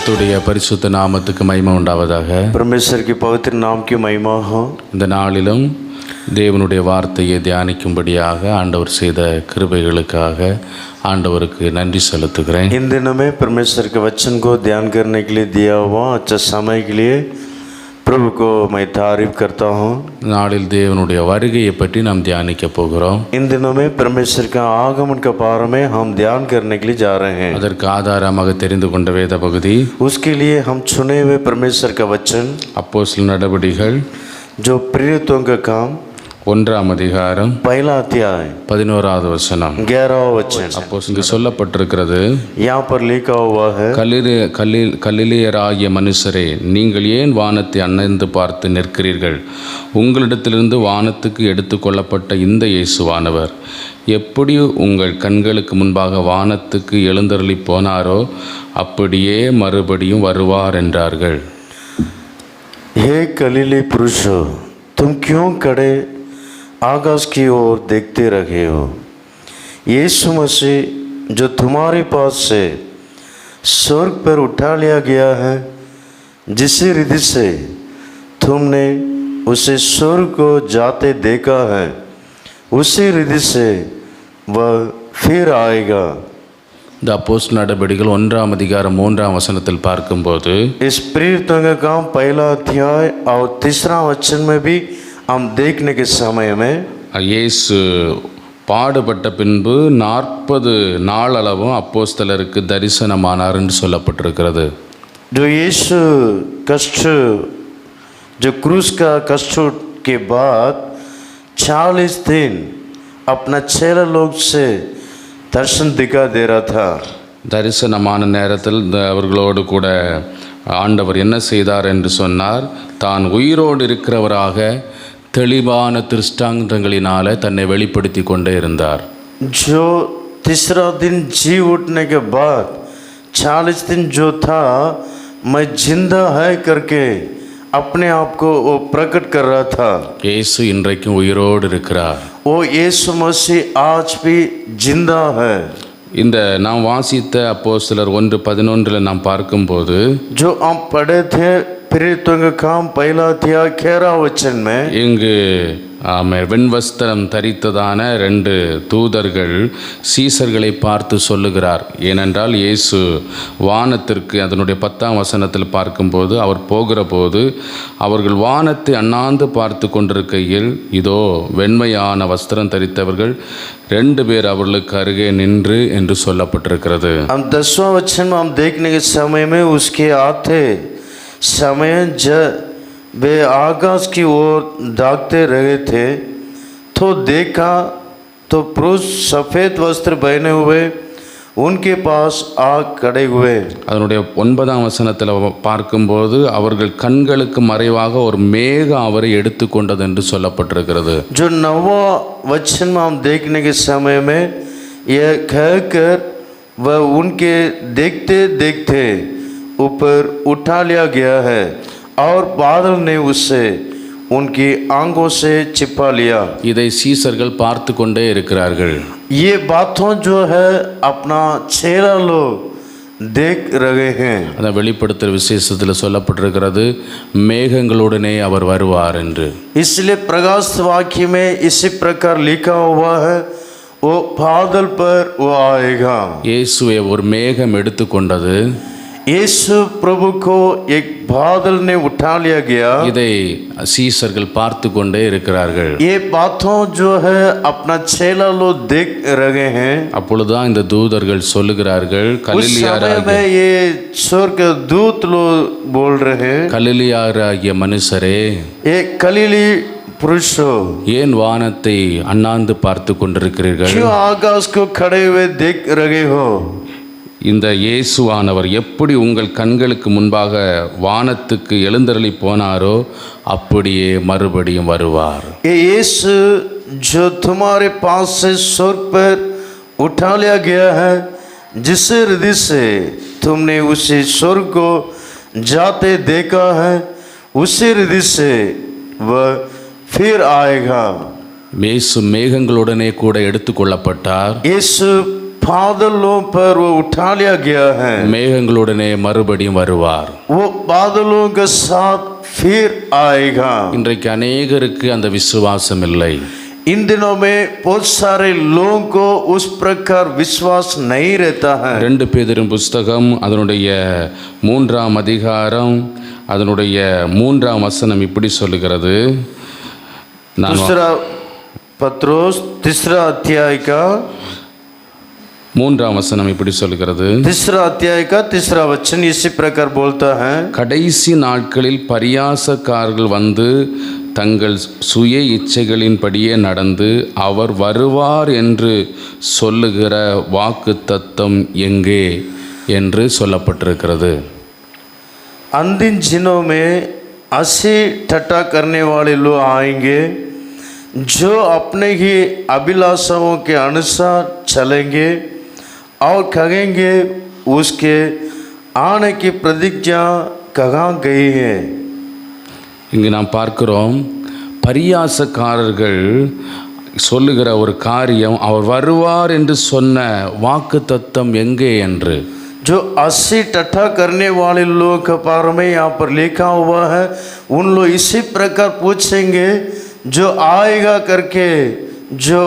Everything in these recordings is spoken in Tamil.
கர்த்தருடைய பரிசுத்த நாமத்துக்கு மகிமை உண்டாவதாக. परमेश्वर की पवित्र नाम की महिमा हो। இந்த நாளிலும் தேவனுடைய வார்த்தையை தியானிக்கும்படியாக ஆண்டவர் செய்த கிருபைகளுக்காக ஆண்டவருக்கு நன்றி செலுத்துகிறேன். इन दिनों में परमेश्वर के वचन को ध्यान करने के लिए दिया हुआ अच्छा समय के लिए प्रभु को मैं तारीफ करता हूँ। நாளில் தேவனுடைய வருகையை பற்றி நாம் தியானிக்க போகிறோம். इन दिनों में परमेश्वर का आगमन के बारे में हम ध्यान करने के लिए जा रहे हैं। அதற்கு ஆதாரமாக தெரிந்து கொண்ட வேத பகுதி उसके लिए हम चुने हुए परमेश्वर का वचन அப்போஸ்தலர் நடபடிகள் जो प्रेरितों का काम 1ஆம் அதிகாரம் पहला अध्याय 11வது வசனம். 11वां वचन। அப்போ இங்கு சொல்லப்பட்டிருக்கிறது, यहाँ पर लिखा हुआ है, கலிலேயராகிய மனுஷரே, நீங்கள் ஏன் வானத்தை அண்ணாந்து பார்த்து நிற்கிறீர்கள்? உங்களிடத்திலிருந்து வானத்துக்கு எடுத்துக்கொள்ளப்பட்ட இந்த இயேசுவானவர் எப்படி உங்கள் கண்களுக்கு முன்பாக வானத்துக்கு எழுந்தருளி போனாரோ அப்படியே மறுபடியும் வருவார் என்றார்கள். हे गलीली पुरुषों, तुम क्यों खड़े आकाश की ओर देखते रहे हो? यीशु मसीह जो तुम्हारे पास से स्वर्ग पर उठा लिया गया है, जिस रीति से तुमने उसे स्वर्ग को जाते देखा है, उसी रीति से वह फिर आएगा। இந்த அப்போஸ்தலர் நடபடிகள் 1ஆம் அதிகாரம் 3ஆம் வசனத்தில் பார்க்கும்போது, इस प्रेरितों का काम पहला अध्याय और तीसरा वचन में भी हम देखने के समय में இயேசு பாடுபட்ட பின்பு 40 நாளளவும் அப்போஸ்தலருக்கு தரிசனமானார் என்று சொல்லப்பட்டிருக்கிறது. जो यीशु कष्ट जो क्रूस का कष्ट के बाद 40 दिन अपना चेला लोग से दर्शन दिखा दे रहा था। தரிசனமான நேரத்தில் அவர்களோடு கூட ஆண்டவர் என்ன செய்தார் என்று சொன்னார், தான் உயிரோடு இருக்கிறவராக தெளிவான திருஷ்டாந்தங்களினால தன்னை வெளிப்படுத்தி கொண்டே இருந்தார். जो तीसरा दिन जी उठने के बाद 40 दिन जो था मैं जिंदा है करके अपने आप को वो प्रकट कर रहा था। இயேசு இன்றைக்கும் உயிரோடு இருக்கிறார். वो यीशु मसीह आज भी जिंदा है। இந்த நாம் வாசித்த அப்போஸ்தலர் 1:11 நாம் பார்க்கும்போது, जो हम पढ़े थे प्रेरितों का काम पहला अध्याय 11 वचन में, இங்கு வெண்வஸ்திரம் தரித்ததான 2 தூதர்கள் சீசர்களை பார்த்து சொல்லுகிறார். ஏனென்றால் இயேசு வானத்திற்கு அதனுடைய 10ஆம் வசனத்தில் பார்க்கும்போது, அவர் போகிற போது அவர்கள் வானத்தை அண்ணாந்து பார்த்து கொண்டிருக்கையில் இதோ வெண்மையான வஸ்திரம் தரித்தவர்கள் 2 பேர் அவர்களுக்கு அருகே நின்று என்று சொல்லப்பட்டிருக்கிறது. हम 10वां वचन में हम देखने के समय में उसके आते समय जब वे आकाश की ओर दागते रहे थे तो देखा तो पुरुष सफ़ेद वस्त्र पहने हुए उनके पास आ खड़े हुए। அதனுடைய 9ஆம் வசனத்தில் பார்க்கும்போது அவர்கள் கண்களுக்கு மறைவாக ஒரு மேகம் அவரை எடுத்துக்கொண்டது என்று சொல்லப்பட்டிருக்கிறது. जो 9वां वचन में हम देखने के समय में यह कहकर वह उनके देखते देखते ऊपर उठा लिया गया है और बादल ने उससे उनकी आंखों से छिपा लिया। இதை சீசர்கள் பார்த்து கொண்டே இருக்கிறார்கள். ये बातों जो है अपना चेला लोग देख रहे हैं। அந்த வெளிப்படுத்தல் விசேஷத்தில் சொல்லப்பட்டிருக்கிறது, மேகங்களுடனே அவர் வருவார் என்று. इसलिए प्रकाश वाक्य में इसी प्रकार लिखा हुआ है, वो बादल पर वो आएगा। இயேசுவை ஒரு மேகம் எடுத்துக்கொண்டது. यीशु प्रभु को एक बादल ने उठा लिया गया। இதை சீசர்கள் பார்த்து கொண்டே இருக்கிறார்கள். ये बातों जो है अपना चेला लोग देख रहे हैं। அப்பொழுதுதான் இந்த தூதர்கள் சொல்லுகிறார்கள், ये स्वर्ग दूत लोग बोल रहे हैं, கலிலேயராகிய மனுஷரே, ये गलीली पुरुषों, ஏன் வானத்தை அண்ணாந்து பார்த்து கொண்டிருக்கிறீர்கள்? क्यों आकाश को खड़े हुए देख रहे हो? இந்த இயேசுவானவர் எப்படி உங்கள் கண்களுக்கு முன்பாக வானத்துக்கு எழுந்தருளி போனாரோ அப்படியே மறுபடியும் வருவார். ये यीशु जो तुम्हारे पास से स्वर्ग पर उठा लिया गया है, जिस हृदय से तुमने उसी स्वर्ग को जाते देखा है, उसी हृदय से वह फिर आएगा। இயேசு மேகங்களுடனே கூட எடுத்துக்கொள்ளப்பட்டார். यीशु बादलों पर वो उठा लिया गया है, மேகங்களுடனே மறுபடியும் வருவார். वो बादलों के साथ फिर आएगा। இன்றைக்கு அநேகருக்கு அந்த விசுவாசம் இல்லை. इन दिनों में बहुत सारे लोगों को उस प्रकार विश्वास नहीं रहता है। 2 பேதுரு புஸ்தகம் அதனுடைய 3ஆம் அதிகாரம் அதனுடைய 3ஆம் வசனம் இப்படி சொல்லுகிறது. दूसरा पत्रोस 3 अध्याय का 3ஆம் வசனம் இப்படி சொல்லுகிறது. 3 अध्याय का 3 वचन इसी प्रकार बोलता है, கடைசி நாட்களில் பரியாசக்காரர்கள் வந்து தங்கள் சுய இச்சைகளின்படியே நடந்து அவர் வருவார் என்று சொல்லுகிற வாக்கு தத்தம் எங்கே என்று சொல்லப்பட்டிருக்கிறது. अंतिम दिनों में ऐसे ठट्टा करने वाले लोग आएंगे जो अपने ही अभिलाषाओं के अनुसार चलेंगे और कहेंगे उसके आने की प्रतिज्ञा कहाँ गई है। இங்கு நாம் பார்க்கிறோம், பரியாசக்காரர்கள் சொல்லுகிற ஒரு காரியம் அவர் வருவார் என்று சொன்ன வாக்கு தத்தம் எங்கே என்று. जो 80 टट्ठा करने वाले लोगों के बारे में यहाँ पर लिखा हुआ है, उन लोग इसी प्रकार पूछेंगे जो आएगा करके, जो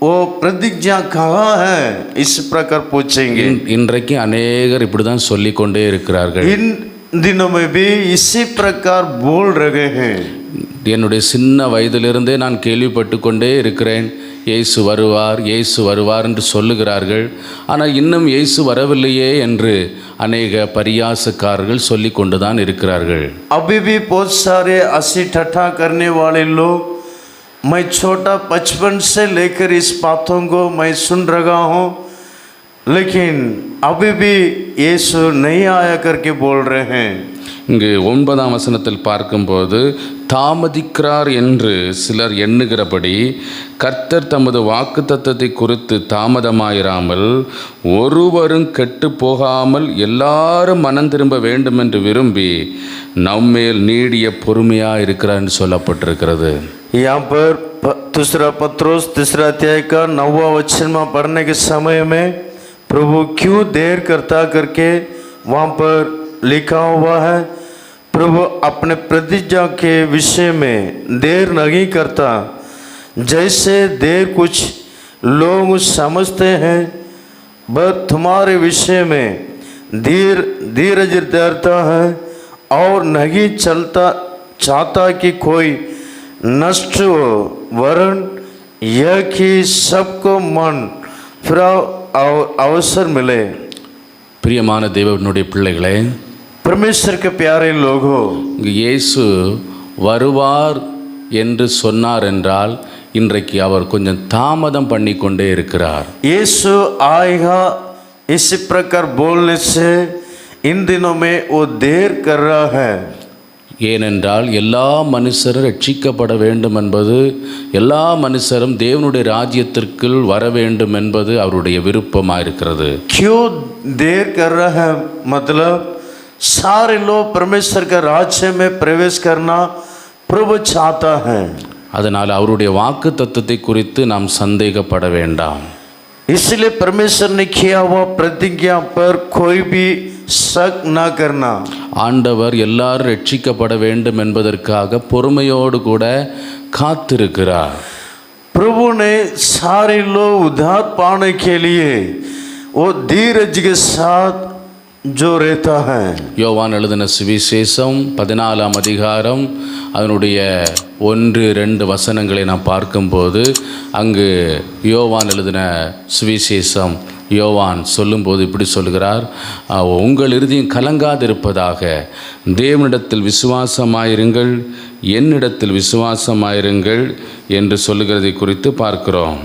वो प्रतिज्ञा कहाँ है, इस प्रकार पूछेंगे। இன்றைக்கு அநேகர் இப்படி தான் சொல்லிக்கொண்டே இருக்கிறார்கள். इन दिनों में भी इसी प्रकार बोल रहे हैं। என்னுடைய சின்ன வயதிலிருந்தே நான் கேள்விப்பட்டு கொண்டே இருக்கிறேன், இயேசு வருவார் இயேசு வருவார் என்று சொல்லுகிறார்கள். ஆனால் இன்னும் இயேசு வரவில்லையே என்று அநேக பரியாசக்காரர்கள் சொல்லி கொண்டு தான் இருக்கிறார்கள். अभी भी बहुत सारे 80 ठट्ठा करने वाले लोग, मैं छोटा 55 से लेकर इस बातों को मैं सुन रहा हूँ, लेकिन अभी भी यीशु नहीं आया करके बोल रहे हैं। இங்கு 9ஆம் வசனத்தில் பார்க்கும்போது தாமதிக்கிறார் என்று சிலர் எண்ணுகிறபடி கர்த்தர் தமது வாக்குத்தத்தத்தை குறித்து தாமதமாயிராமல் ஒருவரும் கெட்டு போகாமல் எல்லாரும் மனம் திரும்ப வேண்டும் என்று விரும்பி நம்மேல் நீடிய பொறுமையாக இருக்கிறார் என்று சொல்லப்பட்டிருக்கிறது. यहाँ पर दूसरा पत्रोस 3 अध्याय का 9वां वचन में पढ़ने के समय में प्रभु क्यों देर करता करके वहाँ पर लिखा हुआ है। प्रभु अपने प्रतिज्ञा के विषय में देर नहीं करता, जैसे देर कुछ लोग समझते हैं, वह तुम्हारे विषय में धीरज धरता है और नहीं चलता चाहता कि कोई नष्ट हो, वरन यह कि सबको मन फिर और अवसर मिले। பிரியமான தேவனுடைய பிள்ளைகளே, परमेश्वर के प्यारे लोगों, இயேசு வருவார் என்று சொன்னார் என்றால் இன்றைக்கு அவர் கொஞ்சம் தாமதம் பண்ணி கொண்டே இருக்கிறார். यीशु आएगा इसी प्रकार बोलने से इन दिनों में वो देर कर रहा है। ஏனென்றால் எல்லா மனுஷரும் ரட்சிக்கப்பட வேண்டும் என்பது, எல்லா மனுஷரும் தேவனுடைய ராஜ்யத்திற்குள் வர வேண்டும் என்பது அவருடைய விருப்பமாக இருக்கிறது. क्यों देर कर रहा है? मतलब सारे लोग परमेश्वर के राज्य में प्रवेश करना प्रभु चाहता है। அதனால் அவருடைய வாக்கு தத்தத்தை குறித்து நாம் சந்தேகப்பட வேண்டாம். इसलिए परमेश्वर ने किया हुआ प्रतिज्ञा पर कोई भी शक न करना। ஆண்டவர் எல்லாரும் ரட்சிக்கப்பட வேண்டும் என்பதற்காக பொறுமையோடு கூட காத்திருக்கிறார். प्रभु ने सारे लोग उद्धार पाने के लिए वो धीरज के साथ जो रहता है। யோவான் எழுதின சுவிசேஷம் 14ஆம் அதிகாரம் அதனுடைய 1-2 வசனங்களை நாம் பார்க்கும்போது அங்கு யோவான் எழுதின சுவிசேஷம் யோவான் சொல்லும்போது இப்படி சொல்கிறார், உங்கள் இருதயம் கலங்காதிருப்பதாக தேவனிடத்தில் விசுவாசமாயிருங்கள், என்னிடத்தில் விசுவாசமாயிருங்கள் என்று சொல்லுகிறதை குறித்து பார்க்கிறோம்.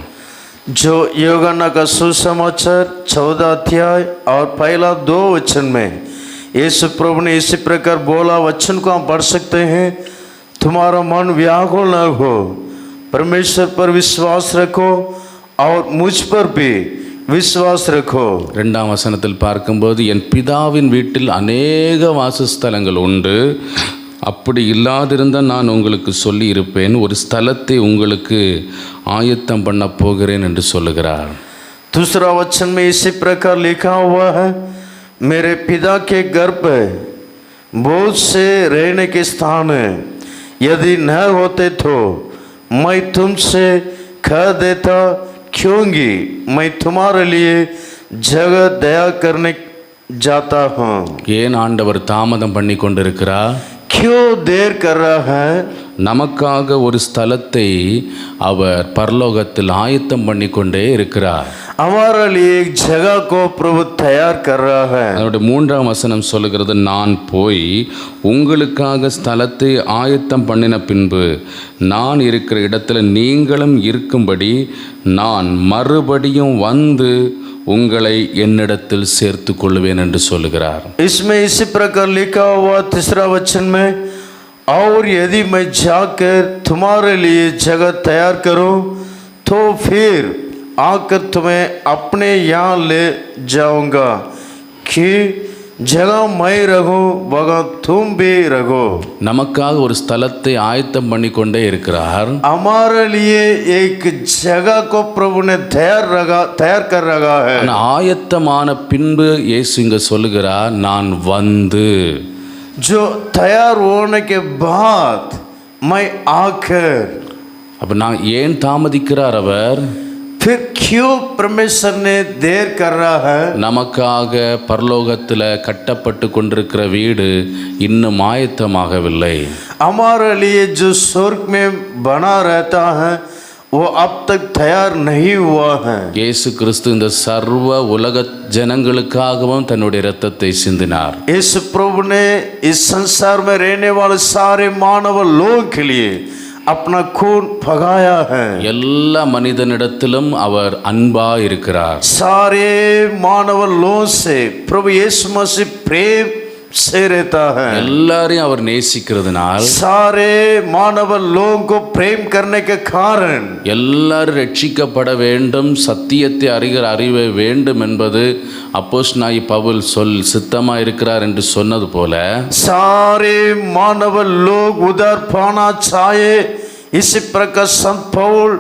जो यूहन्ना का सुसमाचार 14 अध्याय और पहला 2 वचन में यीशु प्रभु ने इसी प्रकार बोला, वचन को हम पढ़ सकते हैं, तुम्हारा मन व्याकुल न हो, परमेश्वर पर विश्वास रखो और मुझ पर भी விசுவாஸ் ரக்கோ. 2ஆம் வசனத்தில் பார்க்கும்போது என் பிதாவின் வீட்டில் அநேக வாசஸ்தலங்கள் உண்டு, அப்படி இல்லாதிருந்தால் நான் உங்களுக்கு சொல்லி இருப்பேன், ஒரு ஸ்தலத்தை உங்களுக்கு ஆயத்தம் பண்ண போகிறேன் என்று சொல்லுகிறார். दूसरा वचन में इसी प्रकार लिखा हुआ है, मेरे पिता के घर पे बहुत से रहने के स्थान है, यदि न होते तो मैं तुमसे कह देता, क्योंकि मैं तुम्हारे लिए जगह दया करने जाता हूँ। ஏன் ஆண்டவர் தாமதம் பண்ணி கொண்டிருக்கிறார்? क्यों देर कर रहा है? நமக்காக ஒரு ஸ்தலத்தை அவர் பரலோகத்தில் ஆயத்தம் பண்ணி கொண்டே இருக்கிறார். हमारे लिए एक जगह को प्रभु तैयार कर रहा है। அதோட 3ஆம் வசனம் சொல்லுகிறது, நான் போய் உங்களுக்காக ஸ்தலத்தை ஆயத்தம் பண்ணின பின்பு நான் இருக்கிற இடத்துல நீங்களும் இருக்கும்படி நான் மறுபடியும் வந்து உங்களை என்னிடத்தில் சேர்த்து கொள்வேன் என்று சொல்லுகிறார். इसमें इसी प्रकार लिखा हुआ तीसरा वचन में, और यदि मैं जाकर तुम्हारे लिए जगह तैयार करूं तो फिर आकर तुम्हें अपने यहाँ ले जाऊंगा, कि जगह मैं रहूं वहाँ तुम भी रहो। நமக்காக ஒரு ஸ்தலத்தை ஆயத்தம் பண்ணி கொண்டே இருக்கிறார். हमारे लिए एक जगह को प्रभु ने तैयार कर रखा है। ஆனா ஆயத்தமான பின்பு இயேசு இங்க சொல்லுகிறார், நான் வந்து, जो तैयार होने के बाद मैं आकर। அப்ப நான் ஏன் தாமதிக்கிறார் அவர்? फिर क्यों परमेश्वर ने देर कर रहा है? நமக்காக பரலோகத்தில் கட்டப்பட்டு கொண்டிருக்கிற வீடு இன்னும் ஆயத்தமாகவில்லை. हमारे लिए जो स्वर्ग में बना रहता है वो अब तक तैयार नहीं हुआ है। இயேசு கிறிஸ்து இந்த சர்வ உலக ஜனங்களுக்காகவும் தன்னுடைய இரத்தத்தை சிந்தினார். इस प्रभु ने इस संसार में रहने वाले सारे मानव लोगों के लिए अपना खून बहाया है। எல்லா மனிதனிடத்திலும் அவர் அன்பா இருக்கிறார். सारे मानव लोगों से प्रभु यीशु मसीह प्रेम से रहता है। எல்லாரையும் அவர் நேசிக்கிறதுனால் सारे मानव लोगों को प्रेम करने के कारण எல்லாரும் ரட்சிக்கப்பட வேண்டும், சத்தியத்தை அறிவ வேண்டும் என்பது அப்போஸ்தலனாகிய பவுல் சித்தமா இருக்கிறார் என்று சொன்னது போல, सारे मानव लोग उधर पाना चाहे, इसी प्रकार संत पौल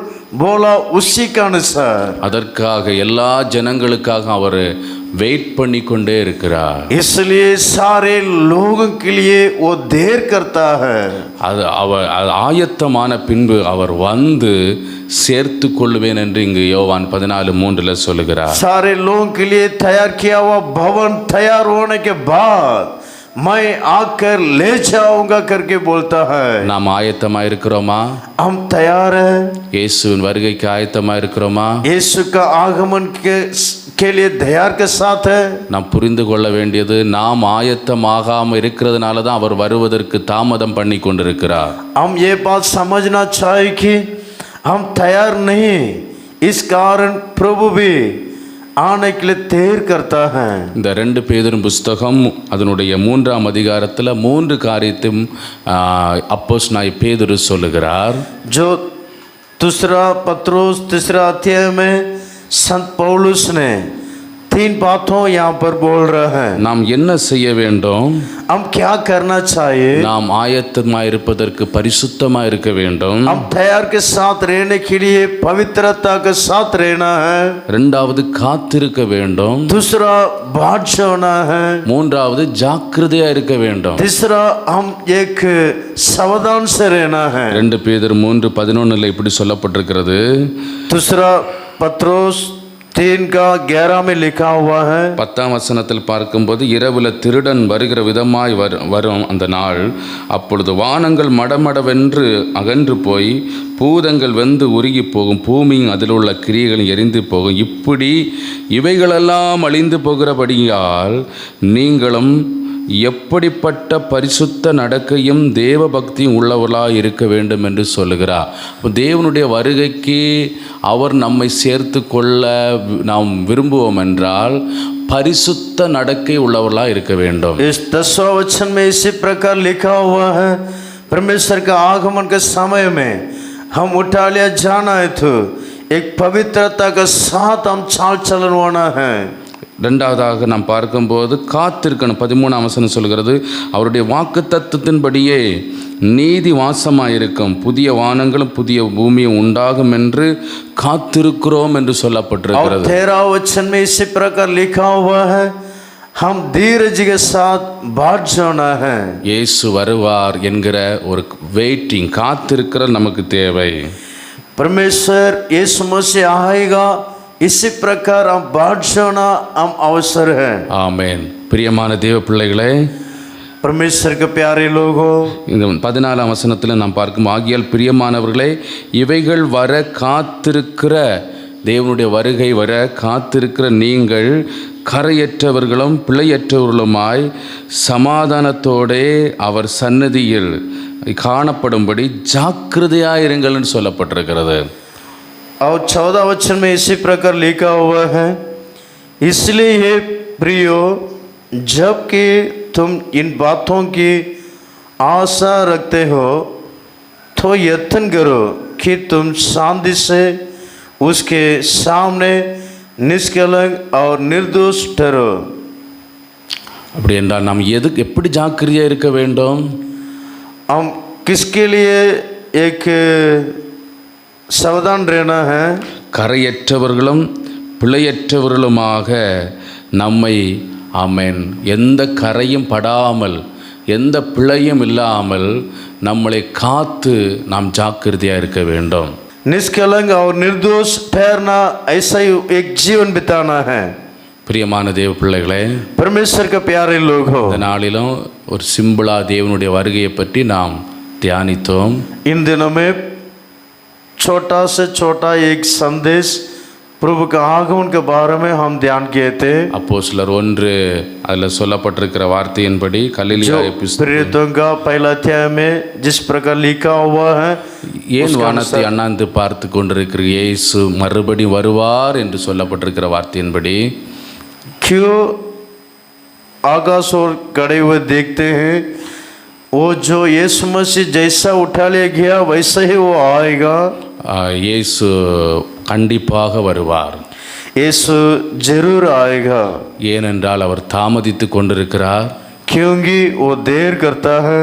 बोला उसी का अनुसार। அதற்காக எல்லா ஜனங்களுக்காக அவர் வெயிட் பண்ணி கொண்டே இருக்கிறார். इसलिए सारे लोगों के लिए वो देर करता है। அது அவர் ஆயத்தமான பின்பு அவர் வந்து சேர்த்து கொள்வேன் என்று இங்கு யோவான் 14:3 சொல்லுகிறார். सारे लोगों के लिए तैयार किया हुआ भवन तैयार होने के बाद मैं आकर ले जाऊंगा करके बोलता है। நாம் ஆயத்தமா இருக்கிறோமா? हम तैयार हैं। இயேசுவின் வருகைக்கு ஆயத்தமா இருக்கிறோமா? यीशु का आगमन के लिए तैयार के साथ है। நாம் புரிந்து கொள்ள வேண்டியது, நாம் ஆயத்தமாகாம இருக்கிறதுனால தான் அவர் வருவதற்கு தாமதம் பண்ணி கொண்டிருக்கிறார். हम ये बात समझना चाहिए कि हम तैयार नहीं, इस कारण प्रभु भी आने के लिए देर करता है। இந்த 2 பேதுரு புஸ்தகம் அதனுடைய 3ஆம் அதிகாரத்தில் 3 காரியத்தையும் அப்போஸ்தலனாகிய பேதுரு சொல்லுகிறார். जो दूसरा पत्रोस तीसरा अध्याय में संत पौलुस ने 3 बातों यहाँ पर बोल रहा है। நாம் என்ன செய்ய வேண்டும்? हम क्या करना चाहिए? நாம் ஆயத்தமாக இருப்பதற்கு பரிசுத்தமாக இருக்க வேண்டும். हम तैयार के साथ रहने के लिए पवित्रता के साथ रहना है। இரண்டாவது காத்திருக்க வேண்டும். दूसरा बाट होना है। மூன்றாவது ஜாக்கிரதையா இருக்க வேண்டும். तीसरा हम एक सावधान से रहना है। 2 பேதுரு 3:11 இப்படி சொல்லப்பட்டிருக்கிறது. दूसरा पत्रोस 3:11 में लिखा हुआ है। 10ஆம் வசனத்தில் பார்க்கும்போது, இரவுல திருடன் வருகிற விதமாய் வரும் அந்த நாள், அப்பொழுது வானங்கள் மடமடவென்று அகன்று போய் பூதங்கள் வெந்து உருகி போகும், பூமியும் அதில் உள்ள கிரியைகளும் எரிந்து போகும். இப்படி இவைகளெல்லாம் அழிந்து போகிறபடியால் நீங்களும் எப்படிப்பட்ட பரிசுத்த நடக்கையும் தேவ பக்தியும் உள்ளவர்களாக இருக்க வேண்டும் என்று சொல்லுகிறார். இப்போ தேவனுடைய வருகைக்கு அவர் நம்மை சேர்த்து கொள்ள நாம் விரும்புவோம் என்றால் பரிசுத்த நடக்கை உள்ளவர்களாக இருக்க வேண்டும். इस 10वां वचन में इसी प्रकार लिखा हुआ है, परमेश्वर का आगमन के समय में हम उठा लिया जाना है तो एक पवित्रता के साथ हम चाल चलन होना है. ரெண்டாவதாக நாம் பார்க்கும்போது காத்திருக்கணும். 13ஆம் வசனம் சொல்கிறது, அவருடைய வாக்கு தத்துவத்தின்படியே நீதி வாசமாயிருக்கும், புதிய வானங்களும் புதிய பூமியும் உண்டாகும் என்று காத்திருக்கிறோம் என்று சொல்லப்பட்டிருக்கிறது. 13 वचन में इसी प्रकार लिखा हुआ है, हम धीरज के साथ बाट जाना है. இயேசு வருவார் என்கிற ஒரு வெயிட்டிங், காத்திருக்கிற நமக்கு தேவை. परमेश्वर यीशु मसीह आएगा, इसी प्रकार हम बाट जाना हम अवसर है. ஆமென். பிரியமான தேவ பிள்ளைகளே, परमेश्वर के प्यारे लोगों, இந்த 14ஆம் வசனத்தில் நாம் பார்க்கும், ஆகியால் பிரியமானவர்களே, இவைகள் வர காத்திருக்கிற, தேவனுடைய வருகை வர காத்திருக்கிற நீங்கள் கரையற்றவர்களும் பிழையற்றவர்களுமாய் சமாதானத்தோடே அவர் சந்நிதியில் காணப்படும்படி ஜாக்கிரதையாயிருங்கள்னு சொல்லப்பட்டிருக்கிறது. और 14 वचन में इसी प्रकार लिखा हुआ है, इसलिए हे प्रियो, जबकि तुम इन बातों की आशा रखते हो तो यत्न करो कि तुम शांति से उसके सामने निष्कलंक और निर्दोष ठहरो. அப்படி என்றால் நாம் எப்படி ஜாக்கிரதையாக இருக்க வேண்டும்? हम किसके लिए एक सावधान रहना है? கரையற்றவர்களும் பிழையற்றவர்களுமாக நம்மை, ஆமென், எந்த கரையும் படாமல் எந்த பிழையும் இல்லாமல் நம்மளை காத்து நாம் ஜாக்கிரதையாக இருக்க வேண்டும். निष्कलंक और निर्दोष ठहरना, ऐसा ही एक जीवन बिताना है. பிரியமான தேவ பிள்ளைகளே, परमेश्वर के प्यारे लोग हो, இந்த நாளிலும் ஒரு சிம்பிளா தேவனுடைய வருகையை பற்றி நாம் தியானித்தோம். इन दिनों में छोटा से छोटा एक संदेश प्रभु के आगमन के बारे में हम ध्यान किए थे. அப்போஸ்தலர் 1 அதில் சொல்லப்பட்டிருக்கிற வார்த்தையின்படி கலிலியா प्रेरितों का पहला अध्याय में जिस प्रकार लिखा हुआ है, ஏன் வானத்தை அண்ணாந்து பார்த்து கொண்டிருக்கிற இயேசு மறுபடி வருவார் என்று சொல்லப்பட்டிருக்கிற வார்த்தையின்படி, क्यों आकाश और गड़े हुए देखते हैं, वो जो यीशु मसीह जैसा उठा ले गया वैसे ही वो आएगा. இயேசு கண்டிப்பாக வருவார். यीशु जरूर आएगा, ஏனென்றால் அவர் தாமதித்து கொண்டிருக்கிறார். क्योंकि वो देर करता है.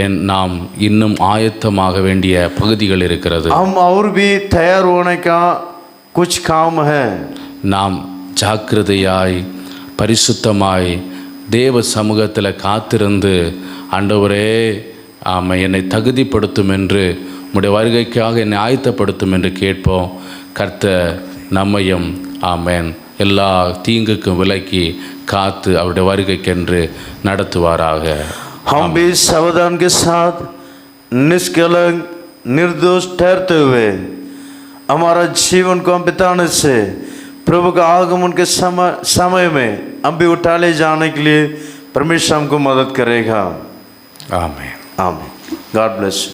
ஏன் நாம் இன்னும் ஆயத்தமாக வேண்டிய பகுதிகள் இருக்கிறது. हम और भी तैयार होने का कुछ काम है. நாம் ஜாக்கிரதையாய் பரிசுத்தமாய் தேவ சமூகத்தில் காத்திருந்து, ஆண்டவரே ஆமை என்னை தகுதிப்படுத்தும் என்று, உம்முடைய வருகைக்காக என்னை ஆயத்தப்படுத்தும் என்று கேட்போம். கர்த்தர் நம்மையும், ஆமென், எல்லா தீங்குக்கும் விலக்கி காத்து அவருடைய வருகைக்கென்று நடத்துவாராக. हम भी सावधान के साथ निष्कलंक निर्दोष ठहरते हुए हमारा जीवन को बिताने से प्रभु का आगमन के समय में हम भी उठा ले जाने के लिए परमेश्वर हमको मदद करेगा. आमीन. आमीन. God bless.